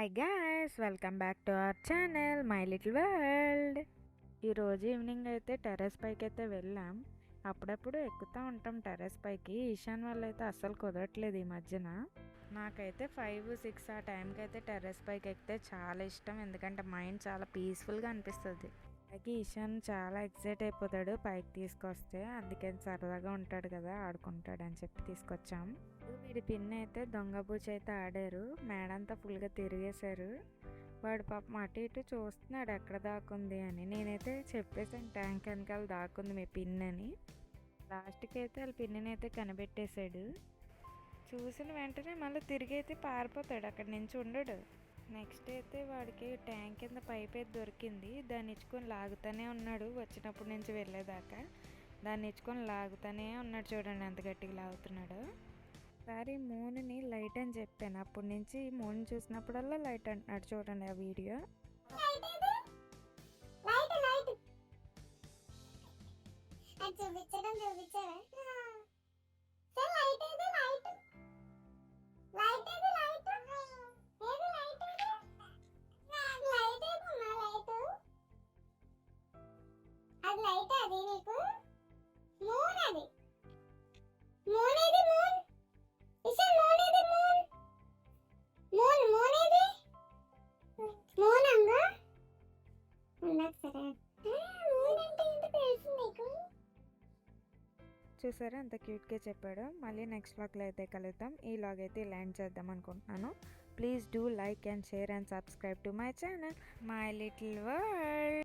Hi guys, welcome back to our channel my little world. ఈరోజు evening అయితే terrace పైకి అయితే వెళ్ళాం. అప్పుడప్పుడు ఎక్కుతూ ఉంటాం టెర్రస్ పైకి. ఈశాన్ వల్ల అయితే అస్సలు కుదరట్లేదు ఈ మధ్యన. నాకైతే 5-6 ఆ టైంకి అయితే టెర్రస్ పైకి ఎక్కితే చాలా ఇష్టం, ఎందుకంటే మైండ్ చాలా పీస్ఫుల్గా అనిపిస్తుంది. అలాగే ఈశాన్ చాలా ఎక్సైట్ అయిపోతాడు పైకి తీసుకొస్తే, అందుకని సరదాగా ఉంటాడు కదా, ఆడుకుంటాడని చెప్పి తీసుకొచ్చాం. వీడి పిన్ అయితే దొంగబూచి అయితే ఆడారు, మేడంతా ఫుల్గా తిరిగేశారు. వాడు పాపం అటు ఇటు చూస్తున్నాడు ఎక్కడ దాక్కుంది అని. నేనైతే చెప్పేసాను ట్యాంక్ వెనకాల దాక్కుంది మీ పిన్ అని. లాస్ట్కి అయితే వాళ్ళ పిన్ని అయితే కనిపెట్టేశాడు. చూసిన వెంటనే మళ్ళీ తిరిగి అయితే పారిపోతాడు, అక్కడి నుంచి ఉండడు. నెక్స్ట్ అయితే వాడికి ట్యాంక్ కింద పైప్ అయితే దొరికింది, దాన్ని ఇచ్చుకొని లాగుతూనే ఉన్నాడు వచ్చినప్పటి నుంచి వెళ్ళేదాకా. దాన్ని ఇచ్చుకొని లాగుతూనే ఉన్నాడు, చూడండి ఎంత గట్టిగా లాగుతున్నాడు. ఒకసారి మూన్ని లైట్ అని చెప్పాను, అప్పటి నుంచి మూన్ చూసినప్పుడల్లా లైట్ అంటున్నాడు, చూడండి ఆ వీడియో. చూసారా ఎంత క్యూట్గా చెప్పాడు. మళ్ళీ నెక్స్ట్ వ్లాగ్లో అయితే కలుద్దాం. ఈ వ్లాగ్ అయితే ల్యాండ్ చేద్దాం అనుకుంటున్నాను. Please do like and share and subscribe to my channel my little world.